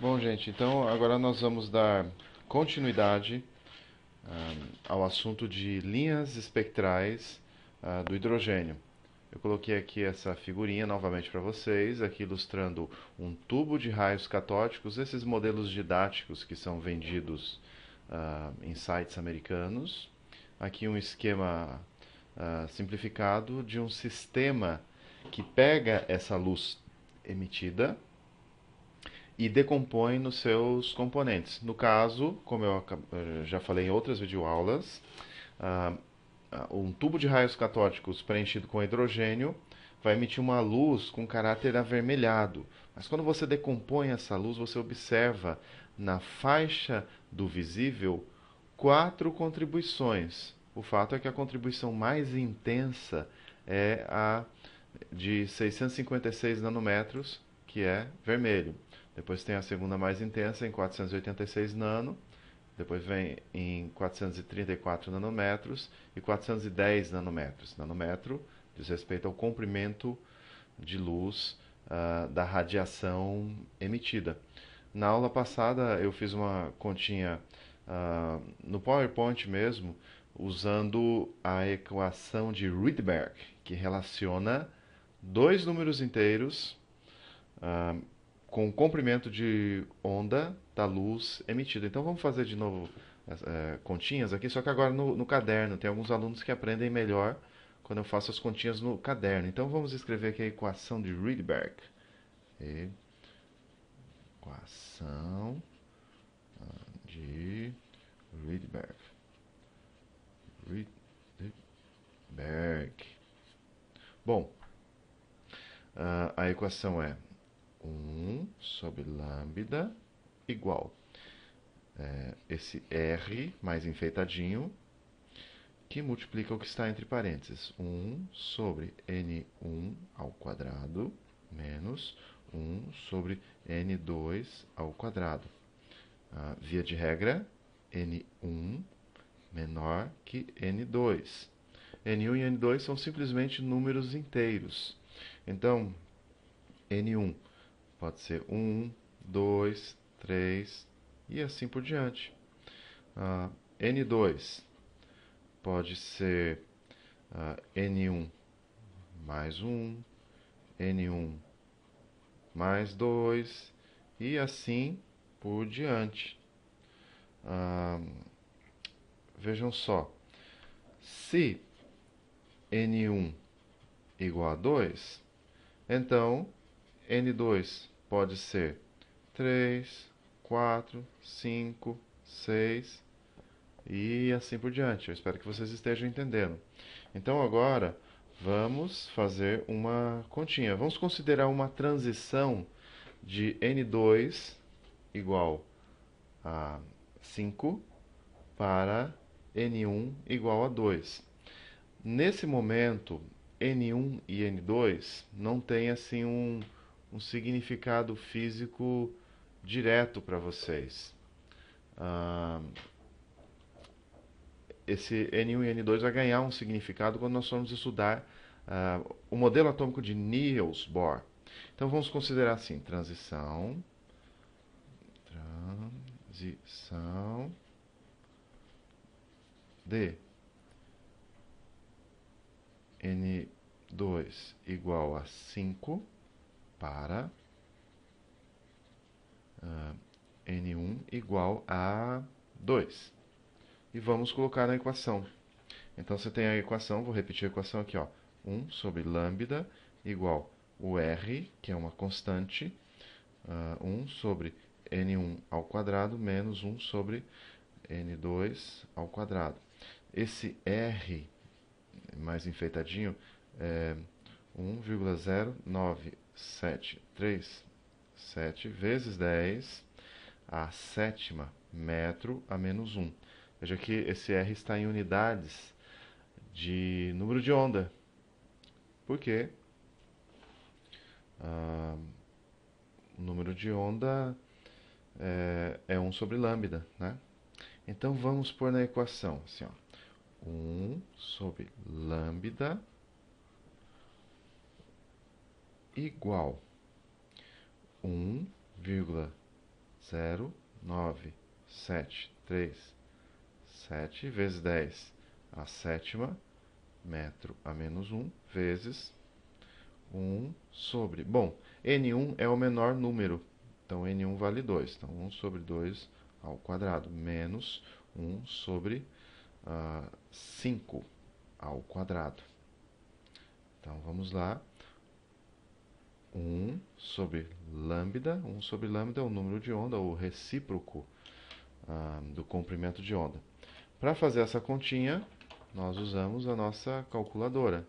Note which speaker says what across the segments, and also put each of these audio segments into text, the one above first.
Speaker 1: Bom, gente, então agora nós vamos dar continuidade ao assunto de linhas espectrais do hidrogênio. Eu coloquei aqui essa figurinha novamente para vocês, aqui ilustrando um tubo de raios catódicos, esses modelos didáticos que são vendidos em sites americanos. Aqui um esquema simplificado de um sistema que pega essa luz emitida e decompõe nos seus componentes. No caso, como eu já falei em outras videoaulas, ah, um tubo de raios catódicos preenchido com hidrogênio vai emitir uma luz com caráter avermelhado. Mas quando você decompõe essa luz, você observa na faixa do visível quatro contribuições. O fato é que a contribuição mais intensa é a de 656 nanômetros, que é vermelho. Depois tem a segunda mais intensa em 486 nano, depois vem em 434 nanômetros e 410 nanômetros. Nanômetro diz respeito ao comprimento de luz da radiação emitida. Na aula passada eu fiz uma continha no PowerPoint mesmo, usando a equação de Rydberg, que relaciona dois números inteiros ah, com o comprimento de onda da luz emitida. Então vamos fazer de novo continhas aqui, só que agora no caderno. Tem alguns alunos que aprendem melhor quando eu faço as continhas no caderno. Então vamos escrever aqui a equação de Rydberg. Equação de Rydberg. Rydberg. Bom, a equação é 1 sobre lambda igual esse R mais enfeitadinho, que multiplica o que está entre parênteses. 1 sobre N1 ao quadrado menos 1 sobre N2 ao quadrado. Via de regra, N1 menor que N2. N1 e N2 são simplesmente números inteiros. Então, N1 pode ser 1, 2, 3 e assim por diante. N2 pode ser N1 mais 1, N1 mais 2 e assim por diante. Vejam só, se N1 igual a 2, então N2 pode ser 3, 4, 5, 6 e assim por diante. Eu espero que vocês estejam entendendo. Então agora vamos fazer uma continha. Vamos considerar uma transição de N2 igual a 5 para N1 igual a 2. Nesse momento, N1 e N2 não têm assim um significado físico direto para vocês. Esse N1 e N2 vai ganhar um significado quando nós formos estudar o modelo atômico de Niels Bohr. Então vamos considerar assim: transição de N2 igual a 5 para N1 igual a 2. E vamos colocar na equação. Então você tem a equação, vou repetir a equação aqui, ó. 1 sobre lambda igual o R, que é uma constante, 1 sobre N1 ao quadrado menos 1 sobre N2 ao quadrado. Esse R mais enfeitadinho é 1,0973 vezes 10 a sétima metro a menos 1. Veja que esse R está em unidades de número de onda. Por quê? O número de onda é 1 sobre lambda, né? Então vamos pôr na equação assim, ó, 1 sobre lambda igual 1,0973 0,973,7 vezes 10 a sétima, metro a menos 1, vezes 1 sobre... Bom, N1 é o menor número, então N1 vale 2. Então, 1 sobre 2 ao quadrado, menos 1 sobre 5 ao quadrado. Então, vamos lá. 1 sobre lambda. 1 sobre lambda é o número de onda, o recíproco do comprimento de onda. Para fazer essa continha, nós usamos a nossa calculadora.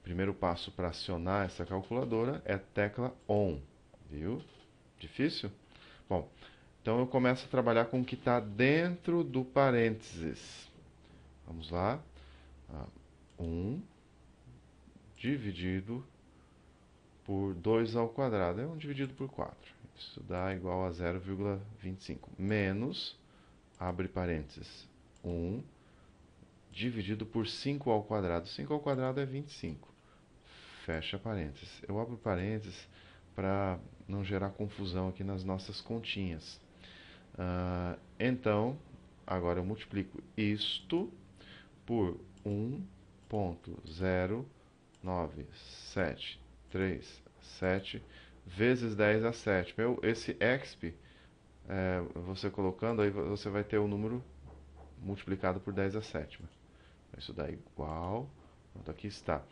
Speaker 1: Primeiro passo para acionar essa calculadora é a tecla ON. Viu? Difícil? Bom, então eu começo a trabalhar com o que está dentro do parênteses. Vamos lá. 1 dividido por 2 ao quadrado. É 1 dividido por 4. Isso dá igual a 0,25. Menos, abre parênteses, 1 dividido por 5 ao quadrado. 5 ao quadrado é 25. Fecha parênteses. Eu abro parênteses para não gerar confusão aqui nas nossas continhas. Então, agora eu multiplico isto por 1,0973,7 vezes 10 a sétima. Esse exp, você colocando, aí você vai ter o número multiplicado por 10 a sétima. Isso dá igual... Pronto, aqui está.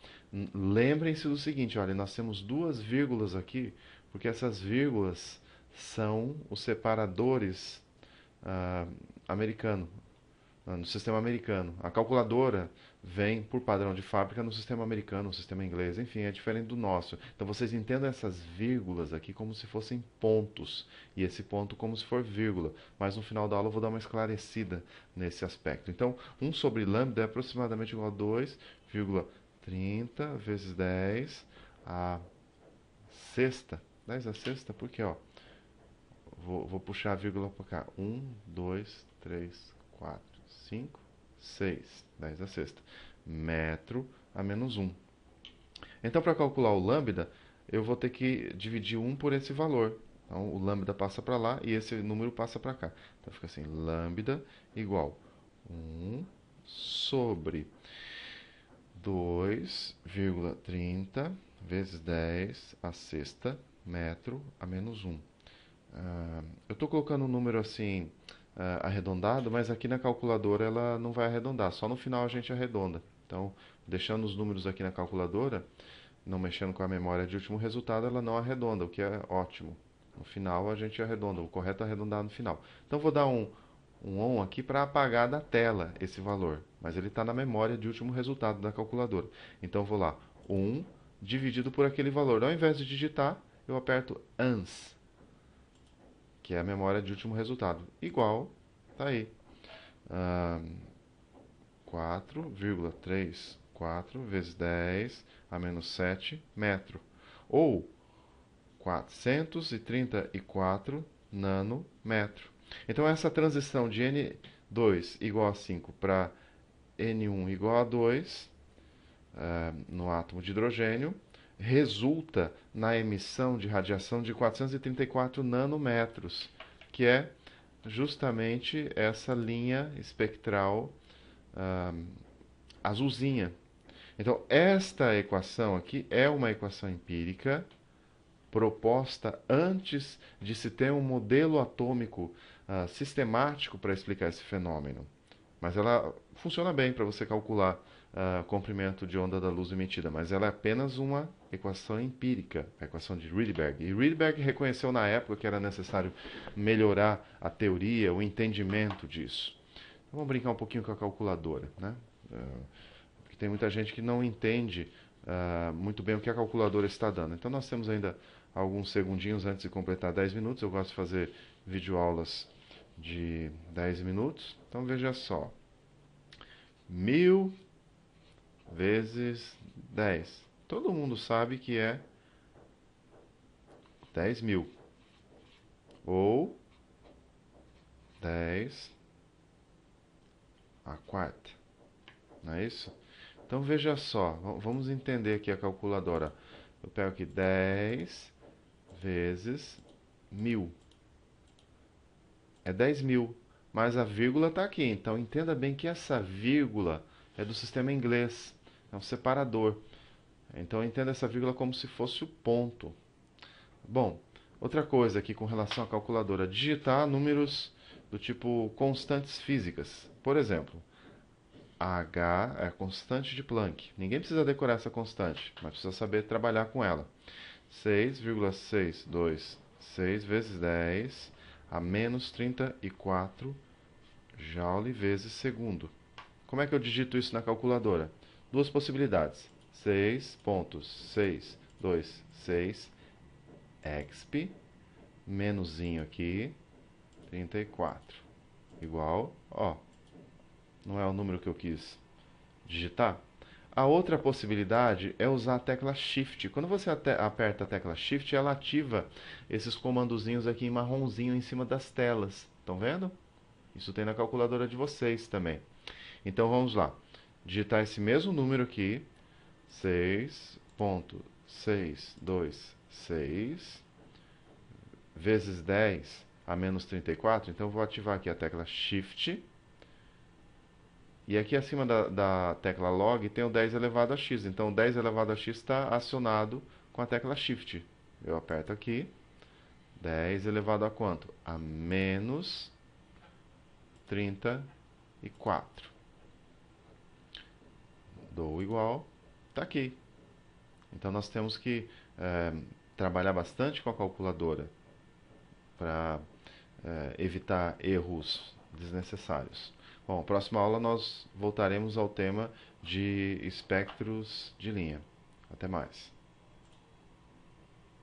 Speaker 1: Lembrem-se do seguinte, olha, nós temos duas vírgulas aqui, porque essas vírgulas são os separadores no sistema americano. A calculadora vem por padrão de fábrica no sistema americano, no sistema inglês, enfim, é diferente do nosso. Então vocês entendam essas vírgulas aqui como se fossem pontos, e esse ponto como se for vírgula. Mas no final da aula eu vou dar uma esclarecida nesse aspecto. Então, 1 sobre lambda é aproximadamente igual a 2,30 vezes 10 a sexta. 10 a sexta, por quê? Ó, vou puxar a vírgula para cá. 1, 2, 3, 4, 5, 6. 10 a sexta. Metro a menos 1. Então, para calcular o lambda, eu vou ter que dividir 1 por esse valor. Então, o lambda passa para lá e esse número passa para cá. Então, fica assim, lambda igual 1 sobre 2,30 vezes 10 a sexta, metro a menos 1. Eu estou colocando um número assim arredondado, mas aqui na calculadora ela não vai arredondar, só no final a gente arredonda. Então, deixando os números aqui na calculadora, não mexendo com a memória de último resultado, ela não arredonda, o que é ótimo. No final a gente arredonda, o correto é arredondar no final. Então, vou dar um ON aqui para apagar da tela esse valor, mas ele está na memória de último resultado da calculadora. Então, vou lá, 1 dividido por aquele valor. Ao invés de digitar, eu aperto ANS, que é a memória de último resultado. Igual, tá aí. 4,34 vezes 10 a menos 7 metro. Ou 434 nanômetro. Então, essa transição de N2 igual a 5 para N1 igual a 2 no átomo de hidrogênio resulta na emissão de radiação de 434 nanômetros, que é justamente essa linha espectral azulzinha. Então, esta equação aqui é uma equação empírica proposta antes de se ter um modelo atômico sistemático para explicar esse fenômeno. Mas ela funciona bem para você calcular comprimento de onda da luz emitida, mas ela é apenas uma equação empírica, a equação de Rydberg. E Rydberg reconheceu na época que era necessário melhorar a teoria, o entendimento disso. Então, vamos brincar um pouquinho com a calculadora, né? Porque tem muita gente que não entende muito bem o que a calculadora está dando. Então, nós temos ainda alguns segundinhos antes de completar 10 minutos. Eu gosto de fazer videoaulas de 10 minutos. Então, veja só. 1000 vezes 10. Todo mundo sabe que é 10.000. Ou 10 a quarta. Não é isso? Então, veja só. Vamos entender aqui a calculadora. Eu pego aqui 10 vezes 1000. é 10.000, mas a vírgula está aqui. Então entenda bem que essa vírgula é do sistema inglês, é um separador. Então entenda essa vírgula como se fosse o ponto. Bom, outra coisa aqui com relação à calculadora, digitar números do tipo constantes físicas. Por exemplo, a H é a constante de Planck. Ninguém precisa decorar essa constante, mas precisa saber trabalhar com ela. 6,626 vezes 10 a menos 34 joule vezes segundo. Como é que eu digito isso na calculadora? Duas possibilidades. 6,626 exp, menuzinho aqui, 34, igual, ó, não é o número que eu quis digitar? A outra possibilidade é usar a tecla Shift. Quando você aperta a tecla Shift, ela ativa esses comandozinhos aqui em marronzinho em cima das telas. Estão vendo? Isso tem na calculadora de vocês também. Então vamos lá. Digitar esse mesmo número aqui, 6,626 vezes 10 a menos 34. Então eu vou ativar aqui a tecla Shift. E aqui acima da tecla log tem o 10 elevado a x. Então o 10 elevado a x está acionado com a tecla Shift. Eu aperto aqui. 10 elevado a quanto? A menos 34. Dou igual. Está aqui. Então nós temos que trabalhar bastante com a calculadora para evitar erros desnecessários. Bom, próxima aula nós voltaremos ao tema de espectros de linha. Até mais.